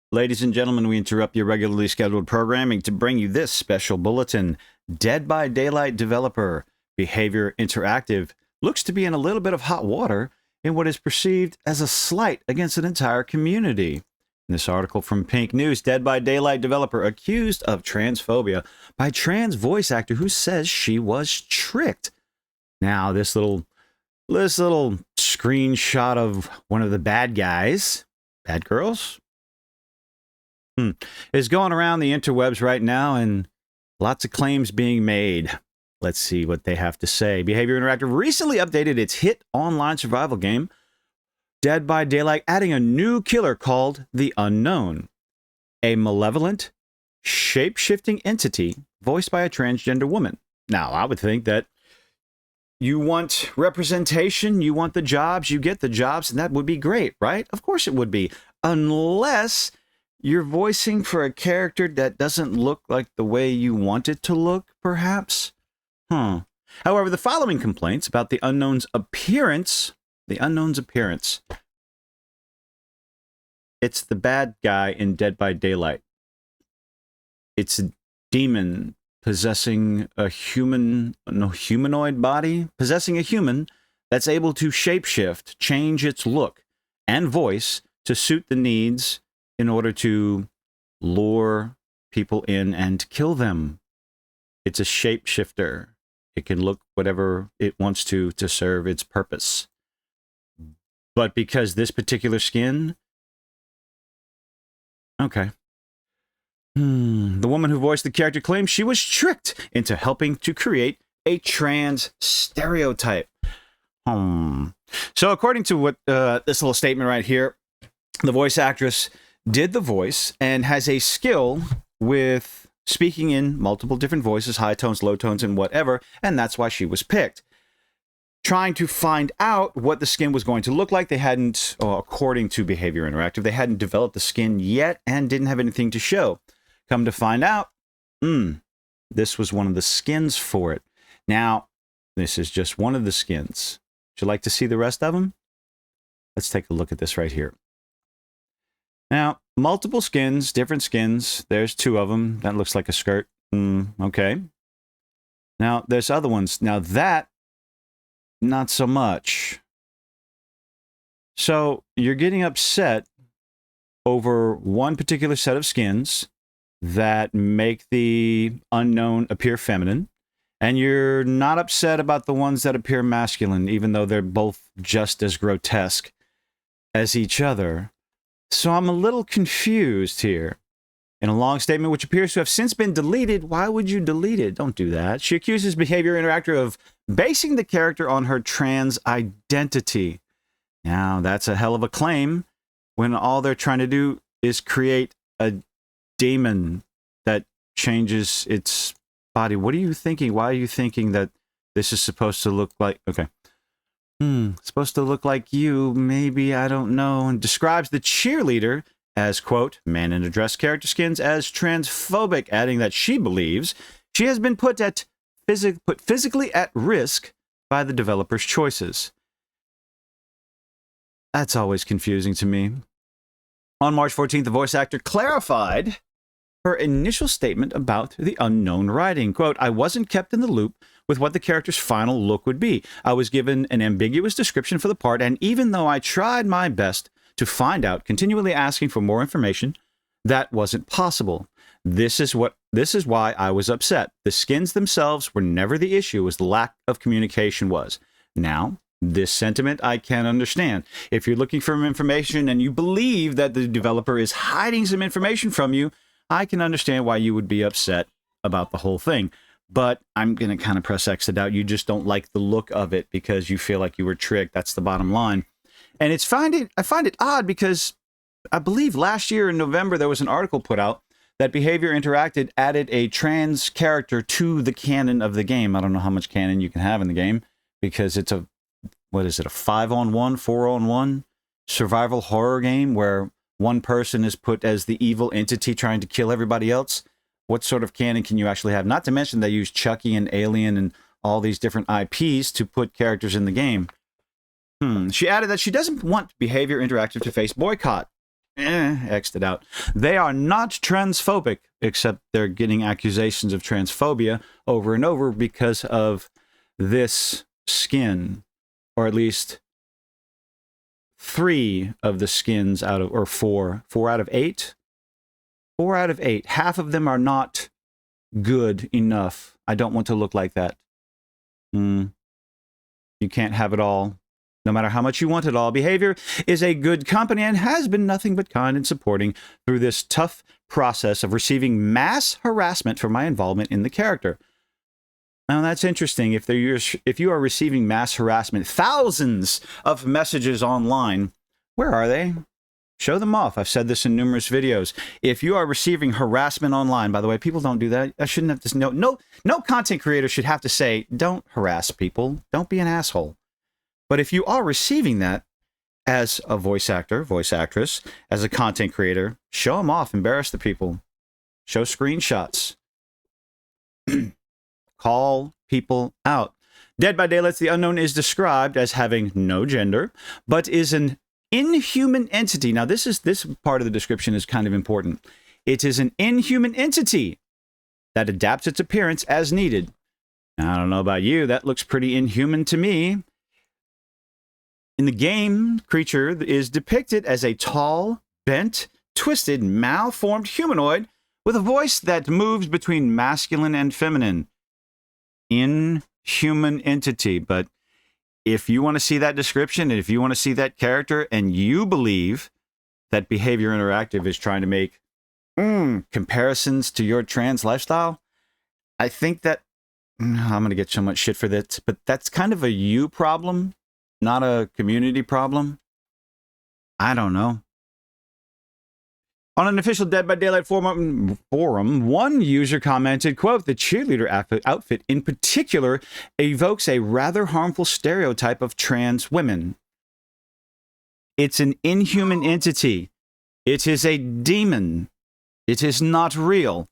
Ladies and gentlemen, we interrupt your regularly scheduled programming to bring you this special bulletin. Dead by Daylight developer Behavior Interactive looks to be in a little bit of hot water in what is perceived as a slight against an entire community. In this article from Pink News, Dead by Daylight developer accused of transphobia by trans voice actor who says she was tricked. Now, this little screenshot of one of the bad guys, bad girls, is going around the interwebs right now, and lots of claims being made. Let's see what they have to say. Behavior Interactive recently updated its hit online survival game, Dead by Daylight, adding a new killer called the Unknown, a malevolent, shape-shifting entity voiced by a transgender woman. Now, I would think that you want representation, you want the jobs, you get the jobs, and that would be great, right? Of course it would be, unless you're voicing for a character that doesn't look like the way you want it to look, perhaps? However, the following complaints about the Unknown's appearance, it's the bad guy in Dead by Daylight. It's a demon possessing a humanoid body, possessing a human that's able to shapeshift, change its look and voice to suit the needs in order to lure people in and kill them. It's a shapeshifter. It can look whatever it wants to serve its purpose. But because this particular skin... Okay. The woman who voiced the character claims she was tricked into helping to create a trans stereotype. So according to what this little statement right here, the voice actress did the voice and has a skill with speaking in multiple different voices, high tones, low tones, and whatever, and that's why she was picked. Trying to find out what the skin was going to look like, they hadn't, according to Behavior Interactive, they hadn't developed the skin yet and didn't have anything to show. Come to find out, this was one of the skins for it. Now, this is just one of the skins. Would you like to see the rest of them? Let's take a look at this right here. Now, multiple skins, different skins. There's two of them. That looks like a skirt. Okay. Now, there's other ones. Now, that, not so much. So, you're getting upset over one particular set of skins that make the Unknown appear feminine, and you're not upset about the ones that appear masculine, even though they're both just as grotesque as each other. So I'm a little confused here. In a long statement which appears to have since been deleted, why would you delete it? Don't do that. She accuses Behavior Interactive of basing the character on her trans identity. Now, that's a hell of a claim when all they're trying to do is create a demon that changes its body. What are you thinking? Why are you thinking that this is supposed to look like... Okay. Supposed to look like you, maybe, I don't know, and describes the cheerleader as, quote, man in a dress character skins as transphobic, adding that she believes she has been put physically at risk by the developer's choices. That's always confusing to me. On March 14th, the voice actor clarified her initial statement about the Unknown writing. Quote, I wasn't kept in the loop with what the character's final look would be. I was given an ambiguous description for the part, and even though I tried my best to find out, continually asking for more information, that wasn't possible. This is why I was upset. The skins themselves were never the issue, it was the lack of communication was. Now, this sentiment I can understand. If you're looking for information and you believe that the developer is hiding some information from you, I can understand why you would be upset about the whole thing. But I'm going to kind of press exit out. You just don't like the look of it because you feel like you were tricked. That's the bottom line. And I find it odd because I believe last year in November there was an article put out that Behavior Interactive added a trans character to the canon of the game. I don't know how much canon you can have in the game because it's a 5-on-1, 4-on-1 survival horror game where one person is put as the evil entity trying to kill everybody else. What sort of canon can you actually have? Not to mention they use Chucky and Alien and all these different IPs to put characters in the game. She added that she doesn't want Behavior Interactive to face boycott. X'd it out. They are not transphobic, except they're getting accusations of transphobia over and over because of this skin, or at least 3 of the skins out of, or 4 out of 8. 4 out of 8. Half of them are not good enough. I don't want to look like that. You can't have it all, no matter how much you want it all. Behavior is a good company and has been nothing but kind and supporting through this tough process of receiving mass harassment for my involvement in the character. Now, that's interesting. If you are receiving mass harassment, thousands of messages online, where are they? Show them off. I've said this in numerous videos. If you are receiving harassment online, by the way, people don't do that. I shouldn't have to know. No content creator should have to say, don't harass people. Don't be an asshole. But if you are receiving that as a voice actor, voice actress, as a content creator, show them off. Embarrass the people. Show screenshots. Call people out. Dead by Daylight, the Unknown is described as having no gender, but is an inhuman entity. Now, this part of the description is kind of important. It is an inhuman entity that adapts its appearance as needed. Now, I don't know about you, that looks pretty inhuman to me. In the game, creature is depicted as a tall, bent, twisted, malformed humanoid with a voice that moves between masculine and feminine. Inhuman entity. But if you want to see that description, and if you want to see that character, and you believe that Behavior Interactive is trying to make comparisons to your trans lifestyle, I think that I'm going to get so much shit for this, but that's kind of a you problem, not a community problem. I don't know. On an official Dead by Daylight forum, one user commented, quote, the cheerleader outfit in particular evokes a rather harmful stereotype of trans women. It's an inhuman entity. It is a demon. It is not real.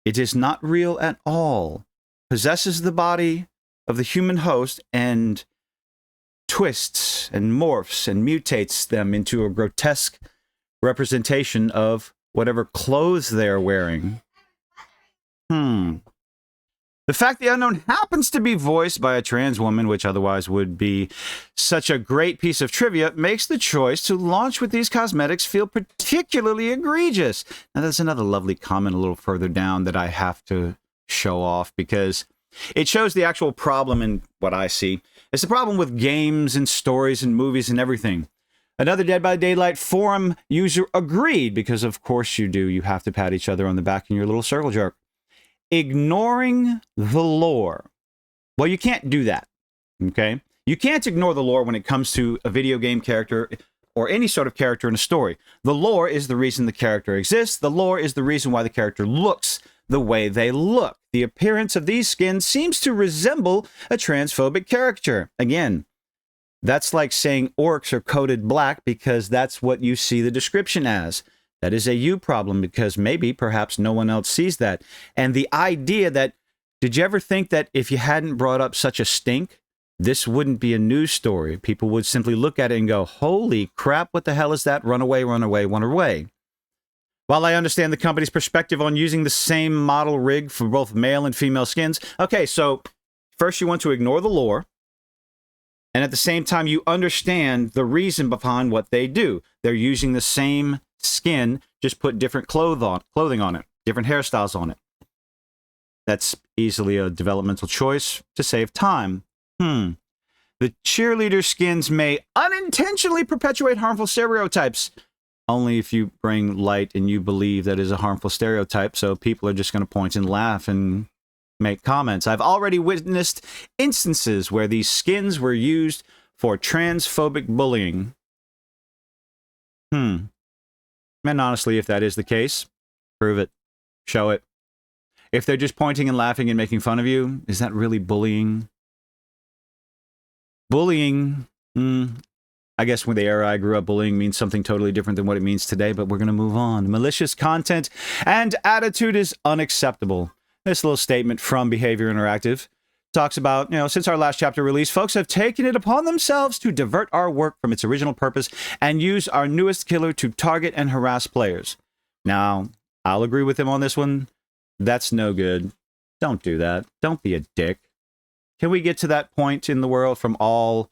It is not real at all. Possesses the body of the human host and twists and morphs and mutates them into a grotesque representation of whatever clothes they're wearing. The fact the Unknown happens to be voiced by a trans woman, which otherwise would be such a great piece of trivia, makes the choice to launch with these cosmetics feel particularly egregious. Now, there's another lovely comment a little further down that I have to show off because it shows the actual problem in what I see. It's the problem with games and stories and movies and everything. Another Dead by Daylight forum user agreed, because of course you do. You have to pat each other on the back in your little circle jerk. Ignoring the lore. Well, you can't do that, okay? You can't ignore the lore when it comes to a video game character or any sort of character in a story. The lore is the reason the character exists. The lore is the reason why the character looks the way they look. The appearance of these skins seems to resemble a transphobic character. Again, that's like saying orcs are coated black because that's what you see the description as. That is a you problem because maybe, perhaps no one else sees that. And the idea that, did you ever think that if you hadn't brought up such a stink, this wouldn't be a news story? People would simply look at it and go, holy crap, what the hell is that? Run away, run away, run away. While I understand the company's perspective on using the same model rig for both male and female skins, okay, so first you want to ignore the lore. And at the same time, you understand the reason behind what they do. They're using the same skin, just put different clothing on it, different hairstyles on it. That's easily a developmental choice to save time. The cheerleader skins may unintentionally perpetuate harmful stereotypes. Only if you bring light and you believe that is a harmful stereotype, so people are just going to point and laugh and make comments. I've already witnessed instances where these skins were used for transphobic bullying. And honestly, if that is the case, prove it. Show it. If they're just pointing and laughing and making fun of you, is that really bullying? Bullying, I guess when the era I grew up, bullying means something totally different than what it means today, but we're going to move on. Malicious content and attitude is unacceptable. This little statement from Behavior Interactive. talks about, since our last chapter release, folks have taken it upon themselves to divert our work from its original purpose and use our newest killer to target and harass players. Now, I'll agree with him on this one. That's no good. Don't do that. Don't be a dick. Can we get to that point in the world from all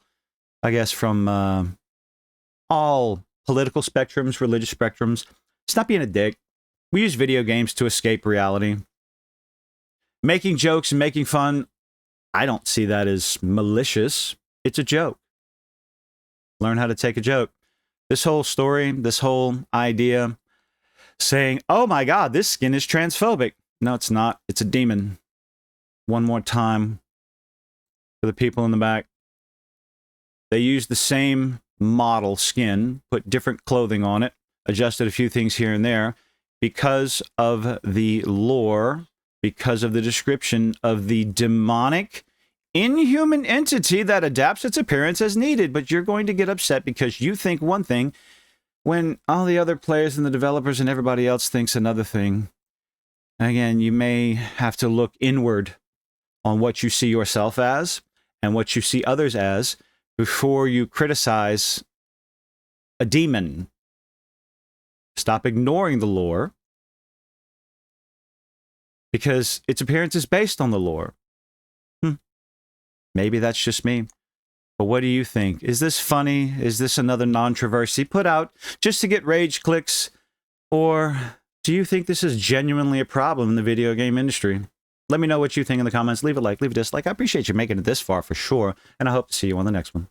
political spectrums, religious spectrums? Stop being a dick. We use video games to escape reality. Making jokes and making fun, I don't see that as malicious. It's a joke. Learn how to take a joke. This whole story, this whole idea saying, oh my God, this skin is transphobic. No, it's not. It's a demon. One more time for the people in the back. They used the same model skin, put different clothing on it, adjusted a few things here and there because of the lore, because of the description of the demonic, inhuman entity that adapts its appearance as needed. But you're going to get upset because you think one thing when all the other players and the developers and everybody else thinks another thing. Again, you may have to look inward on what you see yourself as and what you see others as before you criticize a demon. Stop ignoring the lore because its appearance is based on the lore. Maybe that's just me. But what do you think? Is this funny? Is this another controversy put out just to get rage clicks? Or do you think this is genuinely a problem in the video game industry? Let me know what you think in the comments. Leave a like, leave a dislike. I appreciate you making it this far for sure. And I hope to see you on the next one.